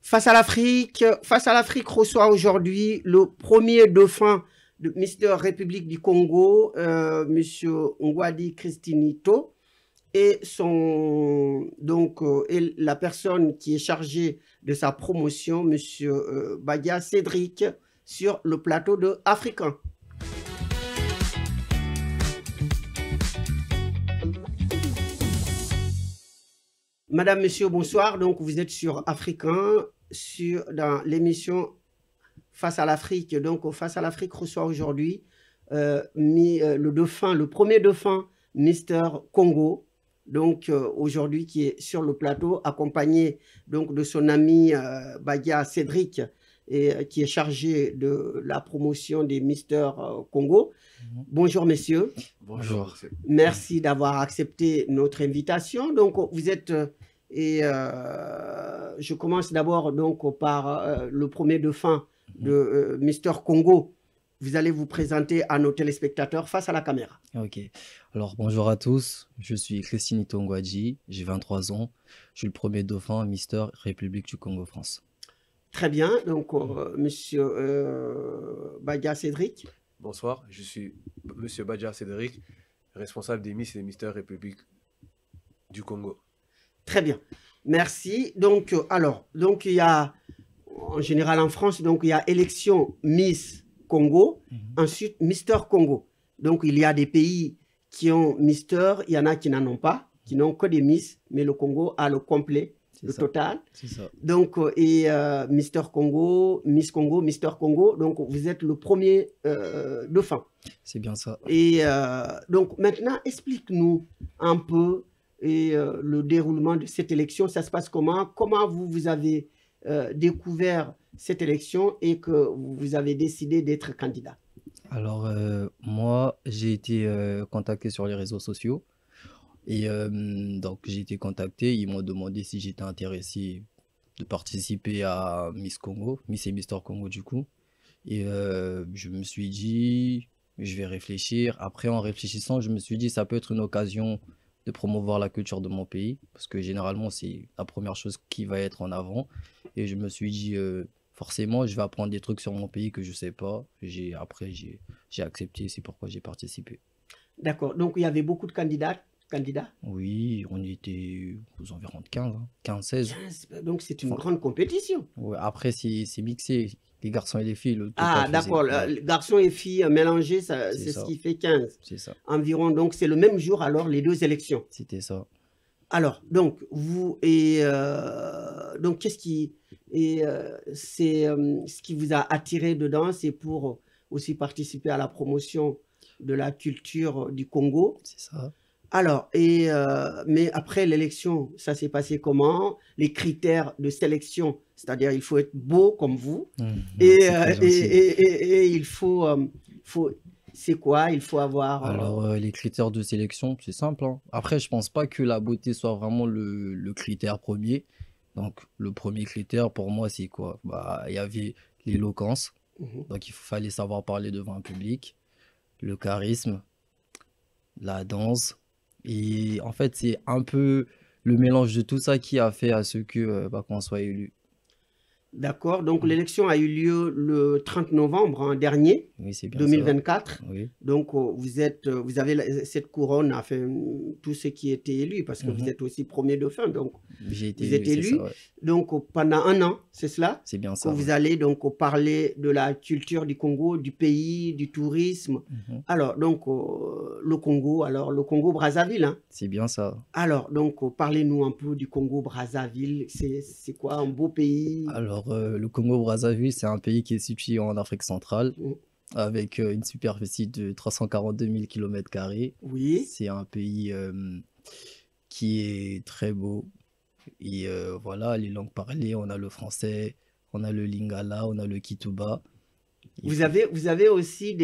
Face à l'Afrique reçoit aujourd'hui le premier dauphin de Mister République du Congo, Monsieur Ngwadi Kristinito, et et la personne qui est chargée de sa promotion, Monsieur Badia Cédric, sur le plateau de Africain. Madame, Monsieur, bonsoir. Donc, vous êtes sur Africain, dans l'émission Face à l'Afrique. Donc, Face à l'Afrique reçoit aujourd'hui le premier dauphin, Mister Congo. Donc, aujourd'hui, qui est sur le plateau, accompagné donc de son ami Badia Cédric, qui est chargé de la promotion des Mister Congo. Bonjour, messieurs. Bonjour. Merci d'avoir accepté notre invitation. Donc, vous êtes... je commence d'abord donc par le premier dauphin de Mister Congo. Vous allez vous présenter à nos téléspectateurs face à la caméra. Ok. Alors, bonjour à tous. Je suis Kristinito Ngwadi, j'ai 23 ans. Je suis le premier dauphin Mister République du Congo France. Très bien. Donc, Monsieur Badia Cédric. Bonsoir, je suis Monsieur Badia Cédric, responsable des Miss et des Mister République du Congo. Très bien. Merci. Donc, donc il y a, en général en France, donc il y a élection Miss Congo, ensuite Mister Congo. Donc, il y a des pays qui ont Mister, il y en a qui n'en ont pas, qui n'ont que des Miss, mais le Congo a le complet, le total. C'est ça. Donc, Mister Congo, Miss Congo, Mister Congo, donc vous êtes le premier dauphin. C'est bien ça. Et donc, maintenant, explique-nous un peu le déroulement de cette élection. Ça se passe comment? Comment vous avez découvert cette élection et que vous avez décidé d'être candidat? Alors, moi, j'ai été contacté sur les réseaux sociaux. Et donc, j'ai été contacté. Ils m'ont demandé si j'étais intéressé de participer à Miss Congo, Miss et Mister Congo du coup. Et je me suis dit, je vais réfléchir. Après, en réfléchissant, je me suis dit, ça peut être une occasion de promouvoir la culture de mon pays. Parce que généralement, c'est la première chose qui va être en avant. Et je me suis dit, forcément, je vais apprendre des trucs sur mon pays que je ne sais pas. Après, j'ai accepté. C'est pourquoi j'ai participé. D'accord. Donc, il y avait beaucoup de candidats? Oui, on était aux environs de 15, 15-16. 15, donc, c'est une grande compétition. Ouais, après, c'est mixé, les garçons et les filles. Ah, d'accord. Garçons et filles mélangés, c'est ce qui fait 15. C'est ça. Environ. Donc, c'est le même jour, alors, les deux élections. C'était ça. Alors, donc, donc, qu'est-ce qui... ce qui vous a attiré dedans, c'est pour aussi participer à la promotion de la culture du Congo. C'est ça. Alors, mais après l'élection, ça s'est passé comment? Les critères de sélection, c'est-à-dire il faut être beau comme vous, et il faut c'est quoi? Il faut avoir... Alors, les critères de sélection, c'est simple, hein. Après, je pense pas que la beauté soit vraiment le critère premier. Donc, le premier critère pour moi, c'est quoi? Bah, il y avait l'éloquence. Donc, il fallait savoir parler devant un public, le charisme, la danse. Et en fait, c'est un peu le mélange de tout ça qui a fait à ce que qu'on soit élu. D'accord. Donc, l'élection a eu lieu le 30 novembre dernier, Oui, c'est bien 2024. ça. Oui. Donc, vous avez cette couronne, enfin, tout ce qui était élu, parce que vous êtes aussi premier dauphin. Donc, vous êtes élu. Ça, ouais. Donc, pendant un an, c'est cela? C'est bien ça. Que vous allez donc parler de la culture du Congo, du pays, du tourisme. Alors, donc, le Congo-Brazzaville. Hein. C'est bien ça. Alors, donc, parlez-nous un peu du Congo-Brazzaville. C'est quoi, un beau pays? Alors, le Congo-Brazzaville, c'est un pays qui est situé en Afrique centrale, avec une superficie de 342 000 km². Oui. C'est un pays qui est très beau. Et voilà, les langues parlées, on a le français, on a le lingala, on a le kituba. Vous avez aussi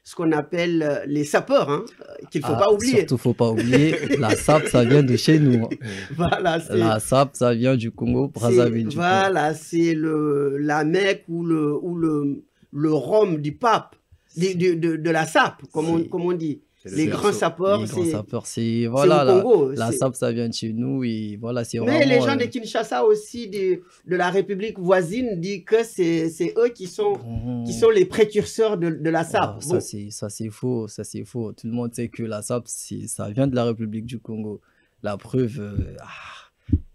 ce qu'on appelle les sapeurs, hein, qu'il ne faut pas oublier. Surtout, il ne faut pas oublier, la sape, ça vient de chez nous. Voilà, la sape, ça vient du Congo-Brazzaville. Voilà, c'est la Mecque ou le rhum du pape, de la sape, comme on dit. C'est le Les berceau. grands sapeurs, Les grands c'est sapeurs, c'est au voilà, Congo. la SAP, ça vient de chez nous et voilà, c'est Mais les vraiment. gens de Kinshasa aussi, de la République voisine, disent que c'est eux qui Bon, sont les précurseurs de la ah, SAP. Bon, ça c'est faux, ça c'est faux. Tout le monde sait que la SAP, ça vient de la République du Congo. La preuve,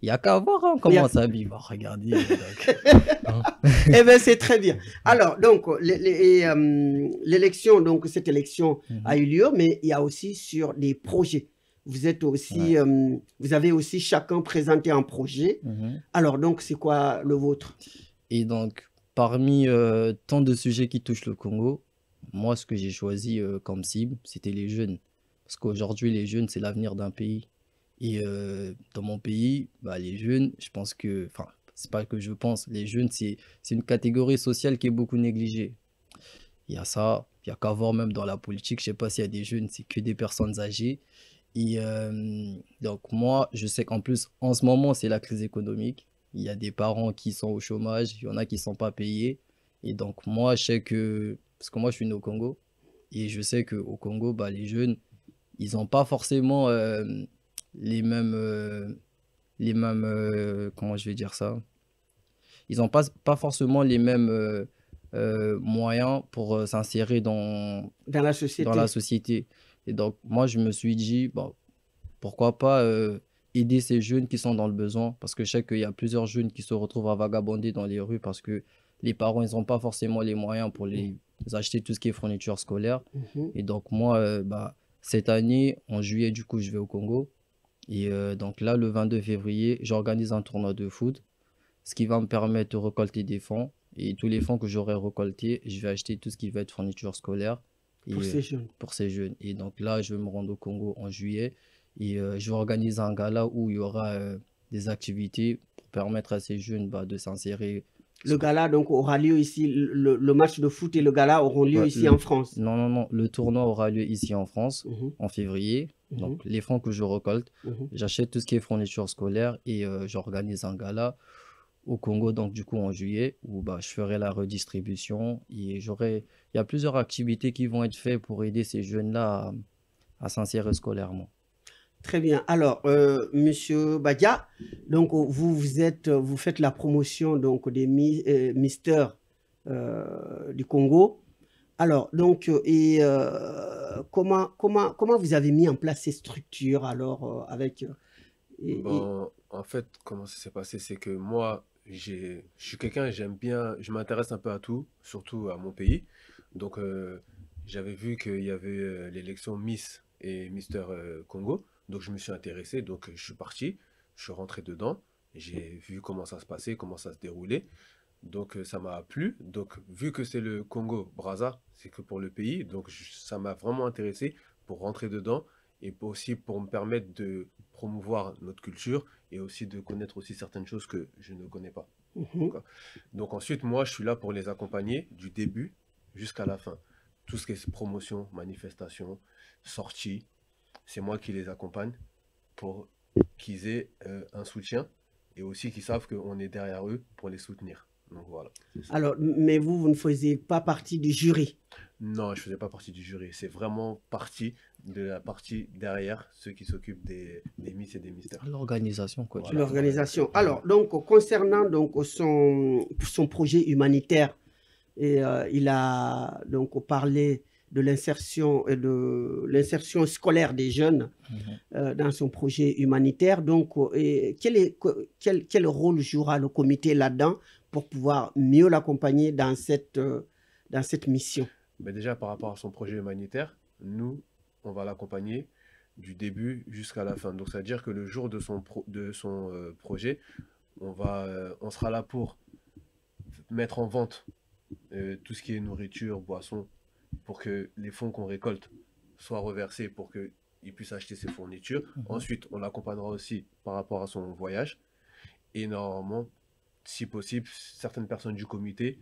il n'y a qu'à voir hein, il y comment a- ça vit. Bah, regardez. Donc, hein. eh bien, c'est très bien. Alors, donc, l'élection, donc, cette élection a Mhm. eu lieu, mais il y a aussi sur des projets. Vous êtes aussi, Ouais. vous avez aussi chacun présenté un projet. Mhm. Alors, donc, c'est quoi le vôtre? Et donc, parmi tant de sujets qui touchent le Congo, moi, ce que j'ai choisi comme cible, c'était les jeunes. Parce qu'aujourd'hui, les jeunes, c'est l'avenir d'un pays. Et dans mon pays, bah, les jeunes, je pense que, enfin, c'est pas que je pense, les jeunes, c'est une catégorie sociale qui est beaucoup négligée. Il y a ça, il y a qu'à voir même dans la politique, je sais pas s'il y a des jeunes, c'est que des personnes âgées. Et donc moi, je sais qu'en plus, en ce moment, c'est la crise économique. Il y a des parents qui sont au chômage, il y en a qui ne sont pas payés. Et donc moi, je sais que, parce que moi, je suis né au Congo, et je sais qu'au Congo, bah, les jeunes, ils n'ont pas forcément les mêmes, comment je vais dire ça? Ils n'ont pas forcément les mêmes moyens pour s'insérer Dans la dans la société. société. Et donc, moi, je me suis dit, bon, pourquoi pas aider ces jeunes qui sont dans le besoin? Parce que je sais qu'il y a plusieurs jeunes qui se retrouvent à vagabonder dans les rues parce que les parents, ils n'ont pas forcément les moyens pour les acheter tout ce qui est fourniture scolaire. Mhm. Et donc, moi, bah, cette année, en juillet, du coup, je vais au Congo. Et donc là, le 22 février, j'organise un tournoi de foot, ce qui va me permettre de récolter des fonds. Et tous les fonds que j'aurai récoltés, je vais acheter tout ce qui va être fourniture scolaire Pour et, ces jeunes. pour ces jeunes. Et donc là, je vais me rendre au Congo en juillet et je vais organiser un gala où il y aura des activités pour permettre à ces jeunes bah, de s'insérer. Le gala, donc, aura lieu ici. Le match de foot et le gala auront lieu Ouais, ici en France. non, non, non, le tournoi aura lieu ici en France Mhm. en février. Mhm. Donc les fonds que je récolte, Mhm. j'achète tout ce qui est fourniture scolaire et j'organise un gala au Congo, donc du coup en juillet, où bah, je ferai la redistribution et il y a plusieurs activités qui vont être faites pour aider ces jeunes-là à s'insérer scolairement. Très bien. Alors, Monsieur Badia, donc vous faites la promotion donc des Mister du Congo. Alors, donc, comment vous avez mis en place ces structures alors avec Bon, en fait, comment ça s'est passé, c'est que moi, je suis quelqu'un, j'aime bien, je m'intéresse un peu à tout, surtout à mon pays. Donc, j'avais vu qu'il y avait l'élection Miss et Mister Congo. Donc, je me suis intéressé. Donc, je suis parti, je suis rentré dedans. J'ai vu comment ça se passait, comment ça se déroulait. Donc, ça m'a plu. Donc, vu que c'est le Congo, Brazza, c'est que pour le pays. Donc, ça m'a vraiment intéressé pour rentrer dedans et aussi pour me permettre de promouvoir notre culture et aussi de connaître aussi certaines choses que je ne connais pas. Mhm. D'accord. Donc ensuite, moi, je suis là pour les accompagner du début jusqu'à la fin. Tout ce qui est promotion, manifestation, sortie, c'est moi qui les accompagne pour qu'ils aient un soutien et aussi qu'ils savent qu'on est derrière eux pour les soutenir. Donc voilà, c'est ça. Alors, mais vous ne faisiez pas partie du jury. Non, je faisais pas partie du jury. C'est vraiment partie de la partie derrière, ceux qui s'occupent des Miss et des Mystères. L'organisation, quoi. Voilà. L'organisation. Alors, donc, concernant donc son projet humanitaire, et il a donc parlé de l'insertion et de l'insertion scolaire des jeunes Mhm. dans son projet humanitaire. Donc, et quel rôle jouera le comité là-dedans pour pouvoir mieux l'accompagner dans cette mission? Mais déjà, par rapport à son projet humanitaire, nous, on va l'accompagner du début jusqu'à la fin. Donc, c'est-à-dire que le jour de son projet, on sera là pour mettre en vente tout ce qui est nourriture, boisson, pour que les fonds qu'on récolte soient reversés pour qu'il puisse acheter ses fournitures. Mhm. Ensuite, on l'accompagnera aussi par rapport à son voyage. Et normalement, si possible, certaines personnes du comité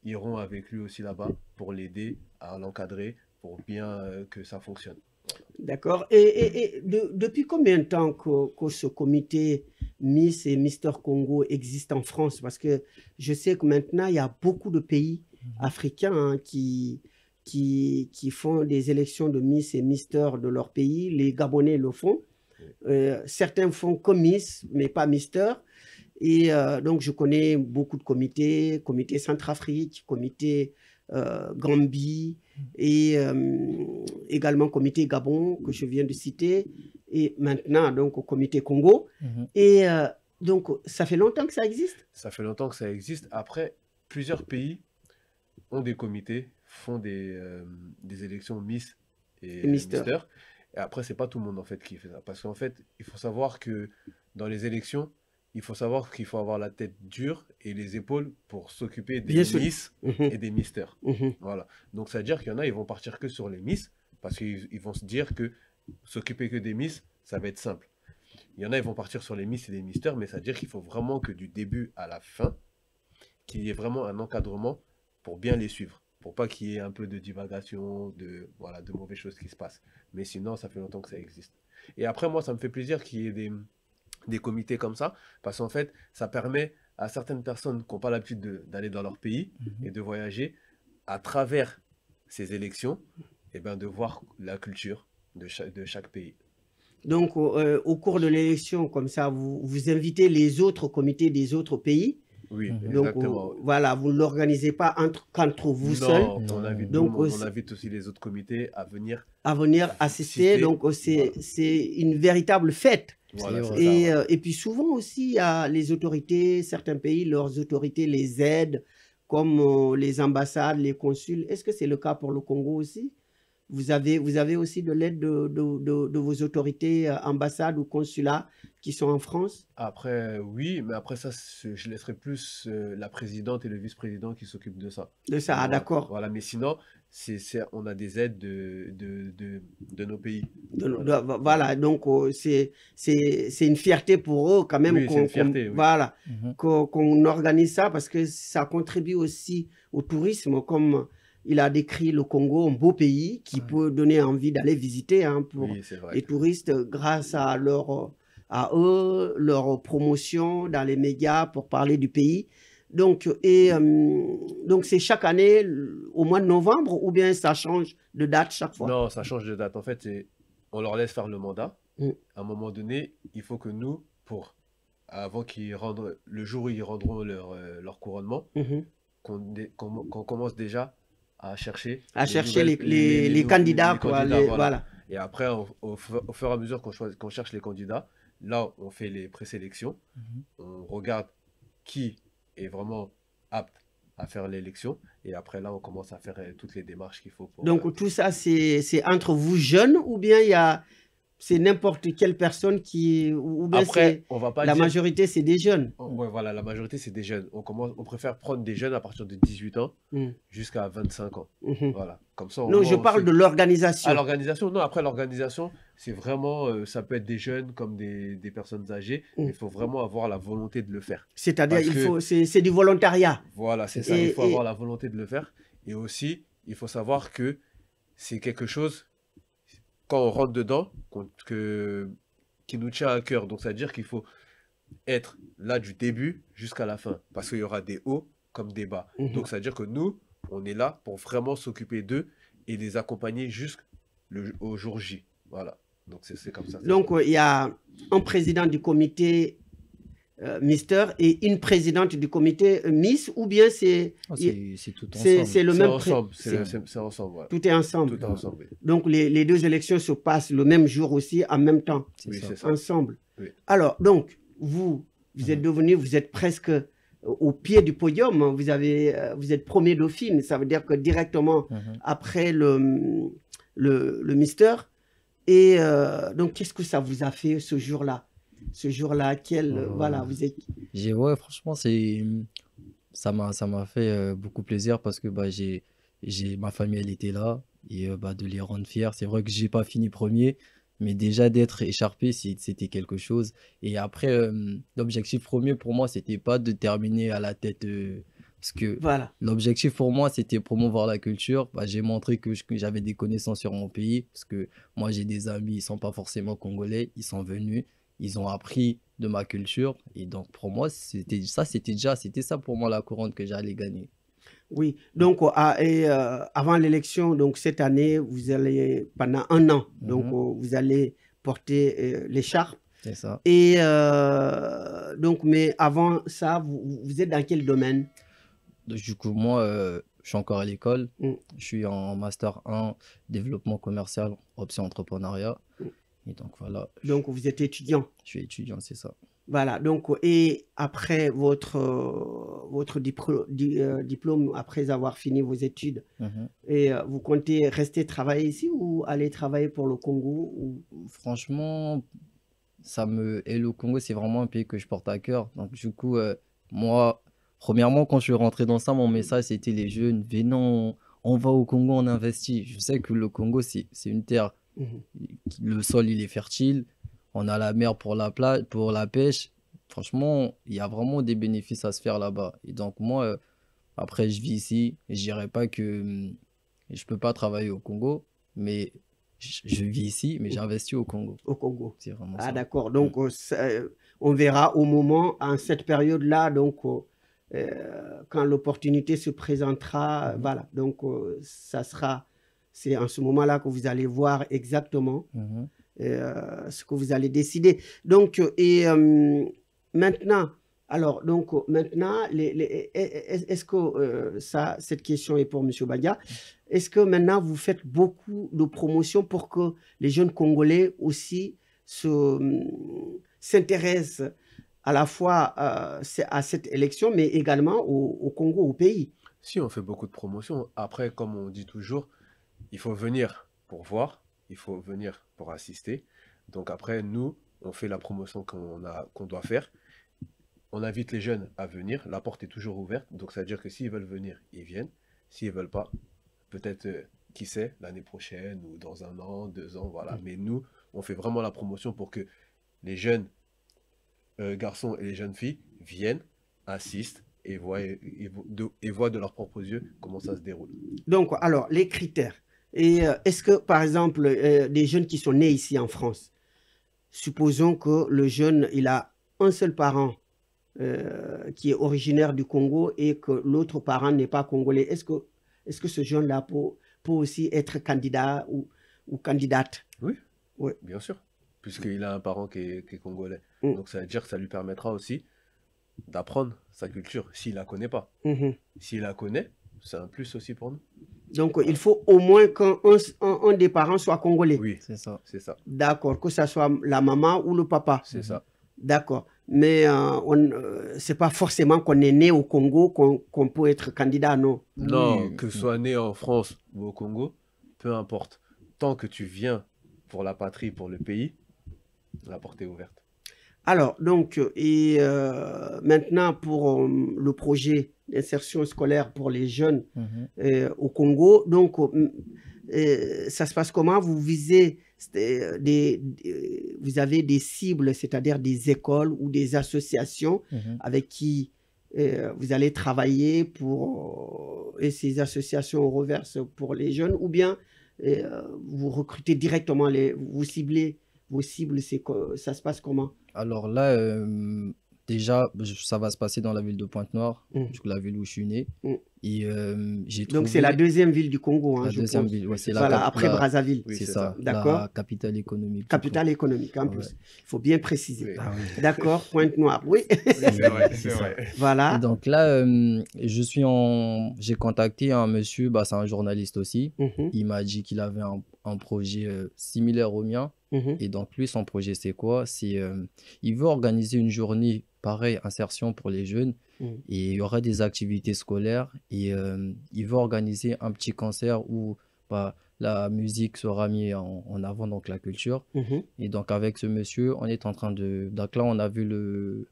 iront avec lui aussi là-bas pour l'aider à l'encadrer, pour bien que ça fonctionne. Voilà. D'accord. Et depuis combien de temps que ce comité Miss et Mister Congo existe en France? Parce que je sais que maintenant, il y a beaucoup de pays africains hein, qui qui font des élections de Miss et Mister de leur pays. Les Gabonais le font. Certains font comme Miss, mais pas Mister. Et donc, je connais beaucoup de comités, comité Centrafrique, comité Gambie et également comité Gabon que je viens de citer et maintenant donc au comité Congo. Et donc, ça fait longtemps que ça existe? Ça fait longtemps que ça existe. Après, plusieurs pays ont des comités, font des élections Miss et Mister. Mister. Et après, c'est pas tout le monde en fait qui fait ça. Parce qu'en fait, il faut savoir que dans les élections, il faut savoir qu'il faut avoir la tête dure et les épaules pour s'occuper des Bien sûr. Miss et des Misters. Voilà. Donc, ça veut dire qu'il y en a, ils vont partir que sur les Miss parce qu'ils vont se dire que s'occuper que des Miss, ça va être simple. Il y en a, ils vont partir sur les Miss et les Misters, mais ça veut dire qu'il faut vraiment que du début à la fin, qu'il y ait vraiment un encadrement pour bien les suivre. Pour pas qu'il y ait un peu de divagation, voilà, de mauvaises choses qui se passent. Mais sinon, ça fait longtemps que ça existe. Et après, moi, ça me fait plaisir qu'il y ait des comités comme ça, parce qu'en fait, ça permet à certaines personnes qui n'ont pas l'habitude d'aller dans leur pays et de voyager à travers ces élections, et ben, de voir la culture de chaque pays. Donc, au cours de l'élection, comme ça, vous invitez les autres comités des autres pays. Oui, Donc, exactement. voilà, vous ne l'organisez pas qu'entre vous seuls. Non, on invite Donc, tout le monde, on invite aussi les autres comités à venir assister. Donc, c'est une véritable fête. Voilà, C'est c'est ça, ouais. Et puis souvent aussi, il y a les autorités, certains pays, leurs autorités les aident, comme les ambassades, les consuls. Est-ce que c'est le cas pour le Congo aussi? Vous avez aussi de l'aide de vos autorités, ambassades ou consulats qui sont en France? Après, oui, mais après ça, je laisserai plus la présidente et le vice-président qui s'occupent de ça. De ça, Voilà, d'accord. voilà, mais sinon, on a des aides de nos pays. Voilà, donc c'est une fierté pour eux quand même Oui, c'est une fierté, oui. voilà, qu'on organise ça parce que ça contribue aussi au tourisme, comme il a décrit le Congo, un beau pays qui peut donner envie d'aller visiter pour Oui, c'est vrai. les touristes grâce à leur promotion dans les médias pour parler du pays. Donc, donc c'est chaque année au mois de novembre ou bien ça change de date chaque fois? Non, ça change de date. En fait, on leur laisse faire le mandat. À un moment donné, il faut que nous, avant qu'ils rendent, le jour où ils rendront leur couronnement, qu'on commence déjà à chercher les candidats, quoi, voilà. Et après, au fur et à mesure qu'on cherche les candidats, là, on fait les présélections. On regarde qui est vraiment apte à faire l'élection. Et après, là, on commence à faire toutes les démarches qu'il faut pour... Donc, tout ça, c'est entre vous jeunes ou bien c'est n'importe quelle personne qui... Ou bien après, on va pas la majorité, c'est des jeunes? Ouais, voilà, la majorité, c'est des jeunes. On préfère prendre des jeunes à partir de 18 ans jusqu'à 25 ans. Voilà. Comme ça, non, je parle de l'organisation. À l'organisation, non, après l'organisation, c'est vraiment, ça peut être des jeunes comme des personnes âgées, mais il faut vraiment avoir la volonté de le faire. C'est-à-dire, c'est du volontariat. Voilà, c'est ça, il faut avoir la volonté de le faire. Et aussi, il faut savoir que c'est quelque chose, quand on rentre dedans, qui nous tient à cœur. Donc, ça veut dire qu'il faut être là du début jusqu'à la fin, parce qu'il y aura des hauts comme des bas. Donc, ça veut dire que nous, on est là pour vraiment s'occuper d'eux et les accompagner jusqu'au jour J. Voilà. Donc, c'est comme ça. Donc, il y a un président du comité Mister et une présidente du comité Miss, ou bien c'est tout ensemble. C'est le même ensemble. C'est ensemble. Voilà. Tout est ensemble. Tout est ensemble, oui. Donc, les deux élections se passent le même jour aussi, en même temps. Oui, c'est ça. Ensemble. Oui. Alors, donc, vous êtes presque au pied du podium. Vous êtes premier dauphine. Ça veut dire que directement après le Mister. Et donc, qu'est-ce que ça vous a fait ce jour-là? Ce jour-là, voilà, vous êtes... Ouais, franchement, ça m'a fait beaucoup plaisir parce que ma famille, elle était là et de les rendre fiers. C'est vrai que j'ai pas fini premier, mais déjà d'être écharpé, c'était quelque chose. Et après, l'objectif premier pour moi, c'était pas de terminer à la tête. Parce que voilà. L'objectif pour moi, c'était promouvoir la culture. J'ai montré que j'avais des connaissances sur mon pays. Parce que moi, j'ai des amis, ils ne sont pas forcément congolais. Ils sont venus, ils ont appris de ma culture. Et donc, pour moi, c'était ça pour moi la couronne que j'allais gagner. Oui, donc avant l'élection, donc cette année, vous allez, pendant un an, donc vous allez porter l'écharpe. C'est ça. Et donc, mais avant ça, vous êtes dans quel domaine? Du coup, moi, je suis encore à l'école. Mm. Je suis en Master 1, développement commercial, option entrepreneuriat. Mm. Et donc, voilà, Donc, vous êtes étudiant. je suis étudiant, c'est ça. Voilà, donc, et après votre diplôme, après avoir fini vos études, et vous comptez rester travailler ici ou aller travailler pour le Congo ou... Franchement, et le Congo, c'est vraiment un pays que je porte à cœur. Donc, du coup, moi, premièrement, quand je suis rentré dans ça, mon message, c'était les jeunes, venez, on va au Congo, on investit. Je sais que le Congo, c'est une terre, le sol, il est fertile, on a la mer pour la pêche. Franchement, il y a vraiment des bénéfices à se faire là-bas. Et donc, moi, après, je vis ici. Je dirais pas que je peux pas travailler au Congo, mais je vis ici, mais j'investis au Congo. Au Congo. C'est vraiment Ah, ça. d'accord. Donc, on verra au moment, en cette période-là, donc, quand l'opportunité se présentera, voilà. Donc, ça sera, c'est en ce moment-là que vous allez voir exactement ce que vous allez décider. Donc, et maintenant, alors, donc, maintenant, est-ce que cette question est pour M. Badia? Est-ce que maintenant, vous faites beaucoup de promotions pour que les jeunes Congolais aussi s'intéressent à la fois à cette élection, mais également au Congo, au pays? Si, on fait beaucoup de promotions. Après, comme on dit toujours, il faut venir pour voir, il faut venir pour assister. Donc après, nous, on fait la promotion qu'on doit faire. On invite les jeunes à venir, la porte est toujours ouverte. Donc ça veut dire que s'ils veulent venir, ils viennent. S'ils ne veulent pas, peut-être, qui sait, l'année prochaine ou dans 1 an, 2 ans, voilà. Mais nous, on fait vraiment la promotion pour que les jeunes garçons et les jeunes filles viennent, assistent et voient de leurs propres yeux comment ça se déroule. Donc, alors, les critères. Et est-ce que, par exemple, des jeunes qui sont nés ici en France, supposons que le jeune, il a un seul parent qui est originaire du Congo et que l'autre parent n'est pas congolais, est-ce que ce jeune-là peut aussi être candidat ou candidate? Oui, oui, bien sûr, puisqu'il a un parent qui est congolais. Donc ça veut dire que ça lui permettra aussi d'apprendre sa culture s'il ne la connaît pas. S'il la connaît, c'est un plus aussi pour nous. Donc, il faut au moins qu'un des parents soit congolais. Oui, c'est ça. C'est ça. D'accord, que ce soit la maman ou le papa. C'est ça. D'accord. Mais c'est pas forcément qu'on est né au Congo qu'on peut être candidat, non? Non, Oui. que ce soit né en France ou au Congo, peu importe. Tant que tu viens pour la patrie, pour le pays, la porte est ouverte. Alors, donc, et maintenant, pour le projet d'insertion scolaire pour les jeunes au Congo, donc, ça se passe comment? Vous visez, vous avez des cibles, c'est-à-dire des écoles ou des associations avec qui vous allez travailler pour, et ces associations reversent pour les jeunes, ou bien vous recrutez directement, vous ciblez vos cibles, ça se passe comment? Alors là, déjà, ça va se passer dans la ville de Pointe-Noire, du coup, la ville où je suis né. Et j'ai trouvé... Donc, c'est la deuxième ville du Congo, hein, la je deuxième pense. ville, ouais, c'est Voilà, après Brazzaville. Oui, c'est c'est ça, ça. D'accord. la capitale économique. Capitale économique, en plus. Il faut bien préciser. Oui. Ah oui. D'accord, Pointe-Noire, oui. C'est vrai, c'est vrai. Voilà. Et donc là, j'ai contacté un monsieur, c'est un journaliste aussi. Il m'a dit qu'il avait un projet similaire au mien. Et donc lui, son projet, c'est quoi? Il veut organiser une journée pareille, insertion pour les jeunes. Et il y aura des activités scolaires. Et il veut organiser un petit concert où la musique sera mise en avant, donc la culture. Et donc avec ce monsieur, on est en train donc là,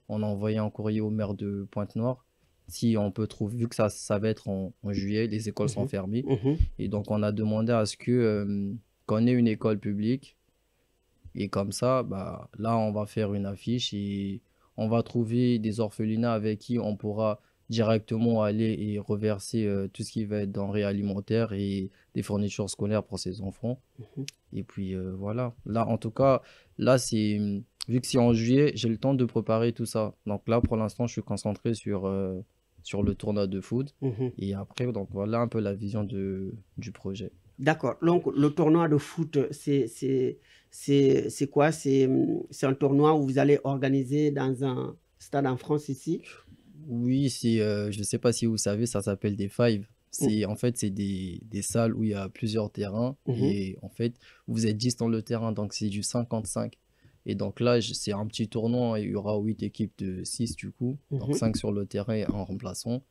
on a envoyé un courrier au maire de Pointe-Noire. Si on peut trouver, vu que ça va être en juillet, les écoles sont fermées. Et donc on a demandé à ce qu'on ait une école publique. Et comme ça, là, on va faire une affiche et on va trouver des orphelinats avec qui on pourra directement aller et reverser tout ce qui va être denrées alimentaires et des fournitures scolaires pour ces enfants. Et puis voilà. Là, en tout cas, là, vu que c'est en juillet, j'ai le temps de préparer tout ça. Donc là, pour l'instant, je suis concentré sur sur le tournoi de foot. Mhm. Et après, donc voilà un peu la vision du projet. D'accord. Donc, le tournoi de foot, c'est quoi? C'est un tournoi où vous allez organiser dans un stade en France ici? Oui, je ne sais pas si vous savez, ça s'appelle des fives. Mm. En fait, c'est des salles où il y a plusieurs terrains Mhm. et en fait, vous êtes 10 dans le terrain, donc c'est du 55. Et donc là, c'est un petit tournoi et il y aura 8 équipes de 6 du coup, donc Mhm. 5 sur le terrain et un remplaçant.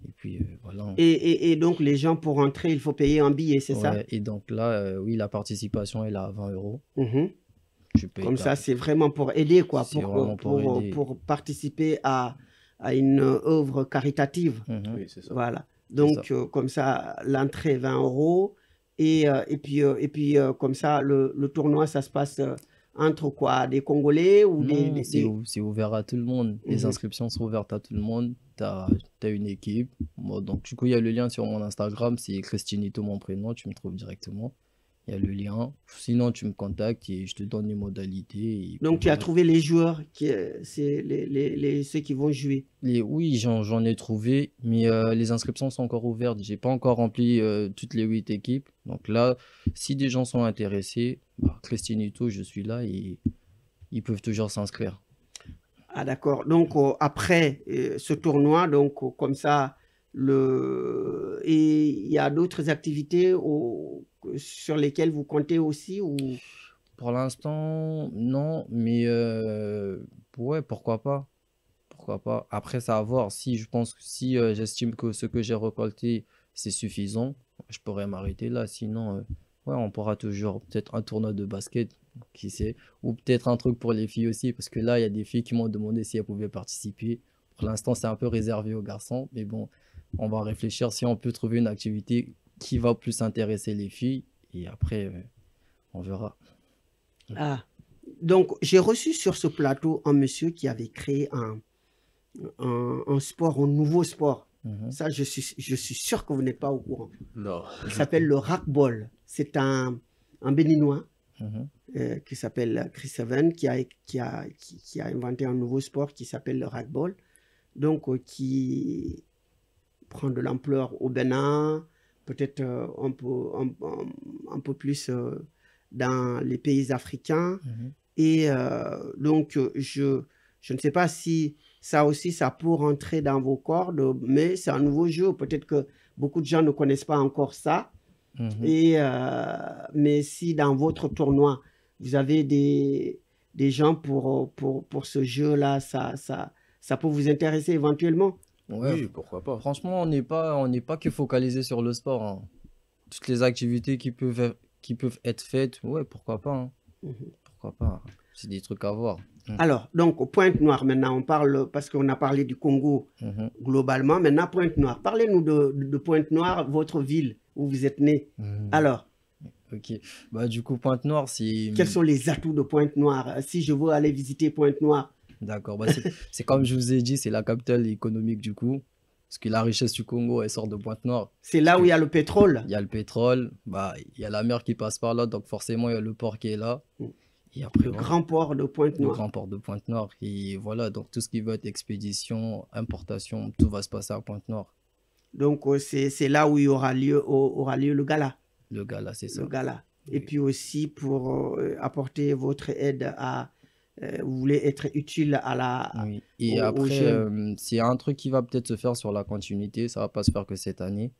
Et puis voilà. Et donc, les gens, pour entrer, il faut payer un billet, c'est ça? Ouais, et donc là, oui, la participation est là à 20 euros. Mhm. Tu payes Comme ça, c'est vraiment pour aider, quoi, C'est vraiment pour aider. pour participer à une œuvre caritative. Mhm, Oui, c'est ça. Voilà. c'est ça. Donc, comme ça, l'entrée 20 euros. Et puis comme ça, le tournoi, ça se passe entre quoi? Des Congolais ou Non, c'est ouvert à tout le monde. Les Mhm. inscriptions sont ouvertes à tout le monde. T'as une équipe. Bon, donc, du coup, il y a le lien sur mon Instagram. C'est Christinito, mon prénom. Tu me trouves directement. Il y a le lien. Sinon, tu me contactes et je te donne les modalités. Et Donc, puis tu as voilà. trouvé les joueurs, c'est ceux qui vont jouer. Oui, j'en ai trouvé, mais les inscriptions sont encore ouvertes. J'ai pas encore rempli toutes les 8 équipes. Donc là, si des gens sont intéressés, bah, Christinito, je suis là et ils peuvent toujours s'inscrire. Ah, d'accord. Donc, après ce tournoi, donc, comme ça, et il y a d'autres activités sur lesquelles vous comptez aussi ou... Pour l'instant, non, mais ouais, pourquoi pas? Pourquoi pas? Après, ça à voir. Si je pense que si j'estime que ce que j'ai récolté, c'est suffisant, je pourrais m'arrêter là. Sinon, ouais, on pourra toujours peut-être un tournoi de basket, qui sait, ou peut-être un truc pour les filles aussi, parce que là, il y a des filles qui m'ont demandé si elles pouvaient participer. Pour l'instant, c'est un peu réservé aux garçons, mais bon, on va réfléchir si on peut trouver une activité qui va plus intéresser les filles, et après, on verra. Ah, donc, j'ai reçu sur ce plateau un monsieur qui avait créé un sport, un nouveau sport. Mhm, Ça, je suis sûr que vous n'êtes pas au courant. Non. Il s'appelle le racquetball. C'est un Béninois mhm. qui s'appelle Chris Even qui a inventé un nouveau sport qui s'appelle le racquetball. Donc, qui prend de l'ampleur au Bénin, peut-être un peu plus dans les pays africains. Mhm. Et donc, je ne sais pas si ça aussi, ça peut rentrer dans vos cordes, mais c'est un nouveau jeu. Peut-être que beaucoup de gens ne connaissent pas encore ça. Mhm. Et, mais si dans votre tournoi, vous avez des gens pour ce jeu-là, ça peut vous intéresser éventuellement. Ouais, Oui, pourquoi pas. franchement, on n'est pas que focalisé sur le sport, hein. Toutes les activités qui peuvent être faites, ouais, pourquoi pas, hein. Mhm. Pourquoi pas. C'est des trucs à voir. Alors, donc, Pointe-Noire, maintenant, on parle, parce qu'on a parlé du Congo Mhm. globalement, maintenant, Pointe-Noire. Parlez-nous de Pointe-Noire, votre ville où vous êtes né. Mhm. Alors, Ok. Bah, du coup, Pointe-Noire, c'est. quels sont les atouts de Pointe-Noire? Si je veux aller visiter Pointe-Noire, D'accord. Bah, c'est comme je vous ai dit, c'est la capitale économique du coup. Parce que la richesse du Congo, elle sort de Pointe-Noire. c'est Parce là où que il y a le pétrole. il y a le pétrole, bah, il y a la mer qui passe par là, donc forcément, il y a le port qui est là. Mm. Et après, Le voilà. grand port de Le Pointe-Noire. grand port de Pointe-Noire. Et voilà, donc tout ce qui va être expédition, importation, tout va se passer à Pointe-Noire. Donc, c'est là où il aura lieu le gala. Le gars là, c'est Le ça. gala. Et Oui. puis aussi pour apporter votre aide vous voulez être utile Oui. Et aux après, jeunes. c'est un truc qui va peut-être se faire sur la continuité, ça va pas se faire que cette année.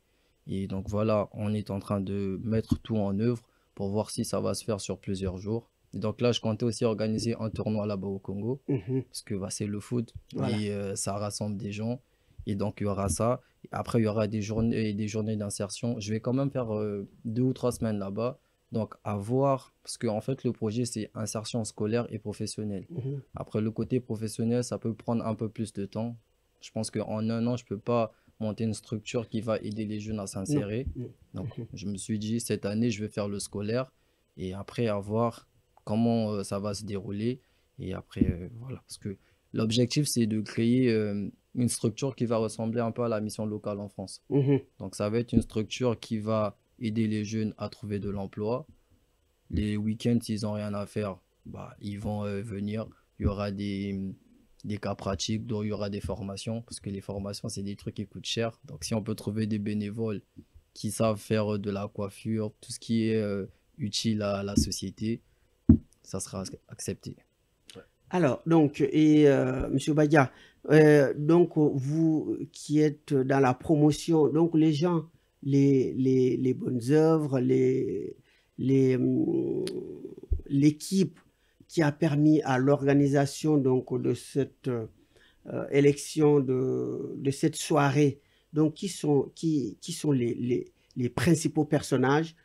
Et donc voilà, on est en train de mettre tout en œuvre pour voir si ça va se faire sur plusieurs jours. Et donc là, je comptais aussi organiser un tournoi là-bas au Congo, Mhm. parce que bah, c'est le foot Voilà. et ça rassemble des gens. Et donc il y aura ça. Et après, il y aura des journées d'insertion. Je vais quand même faire 2 ou 3 semaines là-bas. Donc à voir, parce qu'en fait, le projet, c'est insertion scolaire et professionnelle. Mhm. Après, le côté professionnel, ça peut prendre un peu plus de temps. Je pense qu'en un an, je ne peux pas monter une structure qui va aider les jeunes à Non. s'insérer. Non. Donc, Mhm. je me suis dit, cette année, je vais faire le scolaire et après, à voir comment ça va se dérouler. Et après, voilà. Parce que l'objectif, c'est de créer une structure qui va ressembler un peu à la mission locale en France. Mhm. Donc, ça va être une structure qui va aider les jeunes à trouver de l'emploi. Les week-ends, s'ils n'ont rien à faire, bah, ils vont venir. Il y aura des cas pratiques, dont il y aura des formations, parce que les formations, c'est des trucs qui coûtent cher. Donc, si on peut trouver des bénévoles qui savent faire de la coiffure, tout ce qui est utile à la société, ça sera accepté. Alors, donc, Monsieur Badia, donc, vous qui êtes dans la promotion, donc les gens, les bonnes œuvres, l'équipe qui a permis à l'organisation donc de cette élection, de cette soirée, donc qui sont les principaux personnages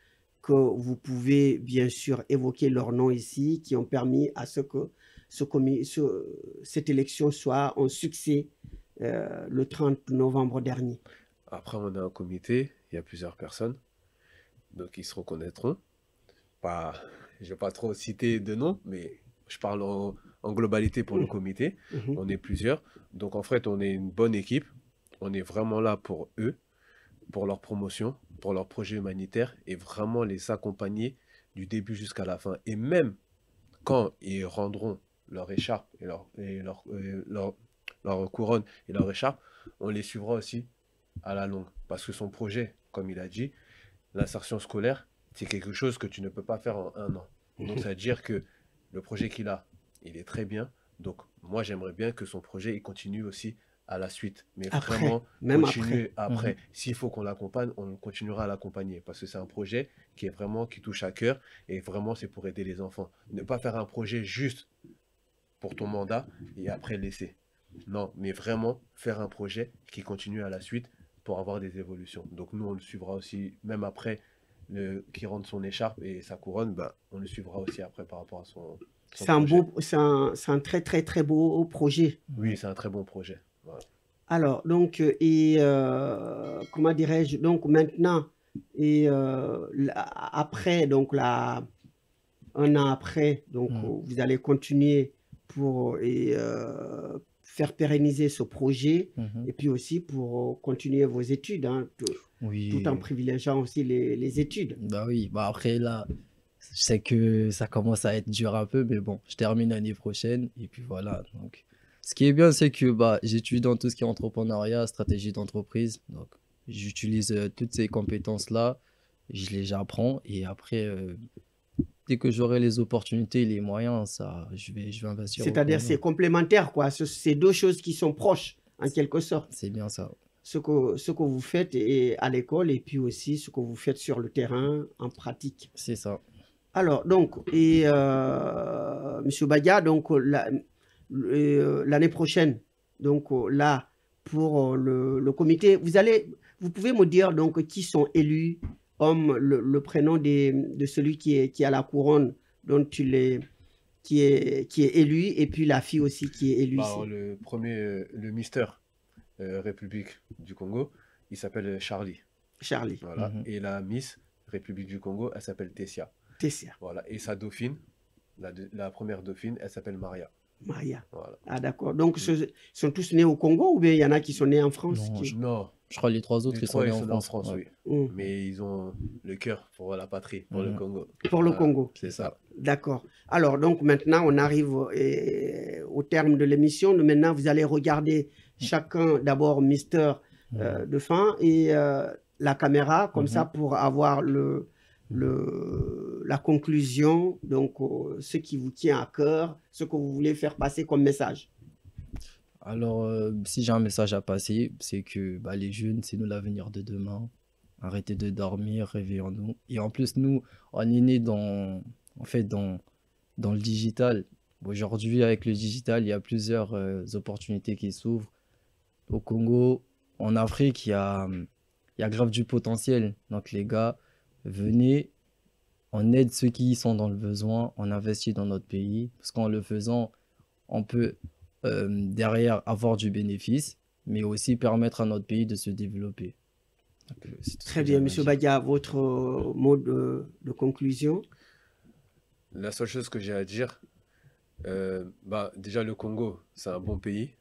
que vous pouvez bien sûr évoquer leurs noms ici, qui ont permis à ce que cette élection soit un succès le 30 novembre dernier. Après, on a un comité, il y a plusieurs personnes, donc ils se reconnaîtront. Pas, je ne vais pas trop citer de noms, mais je parle en globalité pour le comité. On est plusieurs. Donc en fait, on est une bonne équipe. On est vraiment là pour eux, pour leur promotion, pour leur projet humanitaire et vraiment les accompagner du début jusqu'à la fin. Et même quand ils rendront leur écharpe et leur couronne et leur écharpe, on les suivra aussi à la longue. Parce que son projet, comme il a dit, l'insertion scolaire, c'est quelque chose que tu ne peux pas faire en un an. Donc, ça veut dire que le projet qu'il a, il est très bien. Donc, moi, j'aimerais bien que son projet, il continue aussi à la suite. Mais après, vraiment, même continuer après. S'il faut qu'on l'accompagne, on continuera à l'accompagner. Parce que c'est un projet qui touche à cœur. Et vraiment, c'est pour aider les enfants. Ne pas faire un projet juste pour ton mandat et après laisser. Non, mais vraiment faire un projet qui continue à la suite pour avoir des évolutions. Donc, nous, on le suivra aussi, même après qui rentre son écharpe et sa couronne, ben, on le suivra aussi après par rapport à son projet. C'est un très très très beau projet. Oui, c'est un très bon projet. Voilà. Alors, donc, comment dirais-je, donc maintenant, après, donc un an après, donc vous allez continuer pour faire pérenniser ce projet et puis aussi pour continuer vos études, hein, tout en privilégiant aussi les études. Bah oui, bah après là, je sais que ça commence à être dur un peu, mais bon, je termine l'année prochaine et puis voilà. Donc, ce qui est bien, c'est que bah, j'étudie dans tout ce qui est entrepreneuriat, stratégie d'entreprise. Donc, j'utilise toutes ces compétences-là, j'apprends et après, dès que j'aurai les opportunités et les moyens, ça, je vais investir. C'est-à-dire c'est complémentaire, quoi. C'est deux choses qui sont proches, en quelque sorte. C'est bien ça. Ce que vous faites à l'école et puis aussi ce que vous faites sur le terrain en pratique. C'est ça. Alors, donc, Monsieur Badia, donc l'année prochaine, donc là, pour le comité, vous pouvez me dire donc qui sont élus, le prénom de celui qui a la couronne, dont qui est élu, et puis la fille aussi qui est élue. Alors, le premier, le Mister République du Congo, il s'appelle Charlie. Charlie. Voilà. Et la Miss République du Congo, elle s'appelle Tessia. Tessia. Voilà. Et sa dauphine, la première dauphine, elle s'appelle Maria. Maria. Voilà. Ah d'accord. Donc, ils sont tous nés au Congo ou bien il y en a qui sont nés en France? Non. Je crois que les trois autres, ils sont nés en France. Oui. Mais ils ont le cœur pour la patrie, pour le Congo. Pour le Congo. C'est ça. D'accord. Alors, donc maintenant, on arrive au terme de l'émission. Maintenant, vous allez regarder chacun, d'abord, Mister de fin et la caméra, comme ça, pour avoir la conclusion, donc ce qui vous tient à cœur, ce que vous voulez faire passer comme message. Alors, si j'ai un message à passer, c'est que bah, les jeunes, c'est nous l'avenir de demain. Arrêtez de dormir, réveillons-nous. Et en plus, nous, on est nés dans le digital. Aujourd'hui, avec le digital, il y a plusieurs opportunités qui s'ouvrent. Au Congo, en Afrique, il y a grave du potentiel. Donc, les gars, venez, on aide ceux qui sont dans le besoin, on investit dans notre pays. Parce qu'en le faisant, on peut derrière avoir du bénéfice, mais aussi permettre à notre pays de se développer. Donc, très bien, Monsieur Badia, votre mot de conclusion? La seule chose que j'ai à dire, déjà le Congo, c'est un bon pays.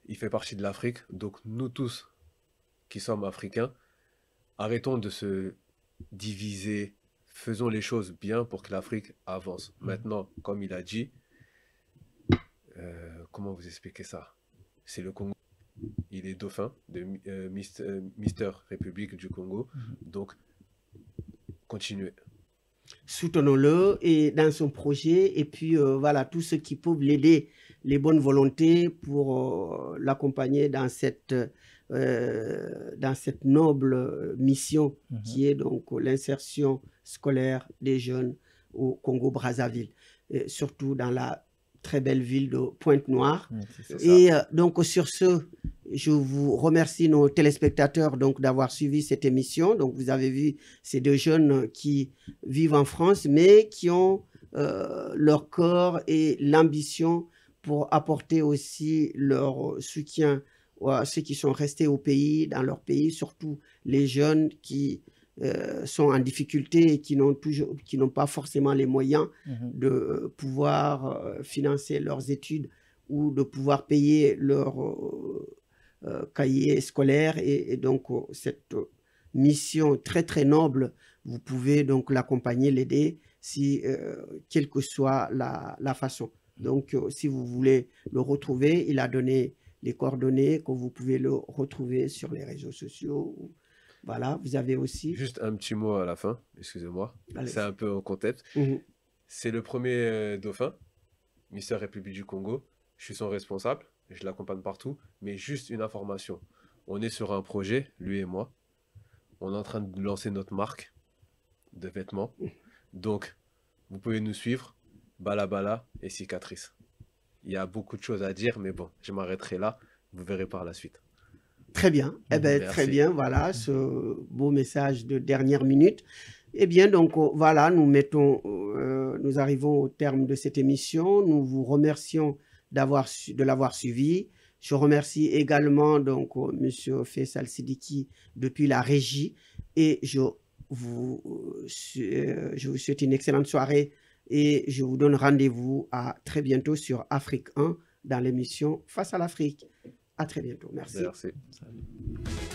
Il fait partie de l'Afrique. Donc nous tous qui sommes africains, arrêtons de se diviser. Faisons les choses bien pour que l'Afrique avance. Maintenant, comme il a dit, comment vous expliquer ça? C'est le Congo. Il est dauphin de Mister République du Congo. Donc, continuez. Soutenons-le et dans son projet. Et puis, voilà, tous ceux qui peuvent l'aider, les bonnes volontés pour l'accompagner dans cette noble mission qui est donc l'insertion scolaire des jeunes au Congo-Brazzaville, surtout dans la très belle ville de Pointe-Noire. Et donc, sur ce, je vous remercie, nos téléspectateurs, donc, d'avoir suivi cette émission. Donc, vous avez vu ces deux jeunes qui vivent en France, mais qui ont leur corps et l'ambition pour apporter aussi leur soutien à ceux qui sont restés au pays, dans leur pays, surtout les jeunes qui sont en difficulté et qui n'ont pas forcément les moyens de pouvoir financer leurs études ou de pouvoir payer leur cahier scolaire. Et donc, cette mission très, très noble, vous pouvez donc l'accompagner, l'aider, si, quelle que soit la façon. Donc, si vous voulez le retrouver, il a donné les coordonnées que vous pouvez le retrouver sur les réseaux sociaux. Voilà, vous avez aussi... Juste un petit mot à la fin, excusez-moi. C'est un peu en contexte. C'est le premier dauphin, Mister République du Congo. Je suis son responsable, je l'accompagne partout. Mais juste une information. On est sur un projet, lui et moi. On est en train de lancer notre marque de vêtements. Donc, vous pouvez nous suivre, Balabala et Cicatrice. Il y a beaucoup de choses à dire, mais bon, je m'arrêterai là. Vous verrez par la suite. Très bien. Eh bien, très bien. Voilà ce beau message de dernière minute. Eh bien, donc, voilà, nous arrivons au terme de cette émission. Nous vous remercions de l'avoir suivi. Je remercie également, donc, M. Faisal Sidiki depuis la régie. Et je vous souhaite une excellente soirée et je vous donne rendez-vous à très bientôt sur Afrique 1 dans l'émission Face à l'Afrique. À très bientôt. Merci. Merci. Salut.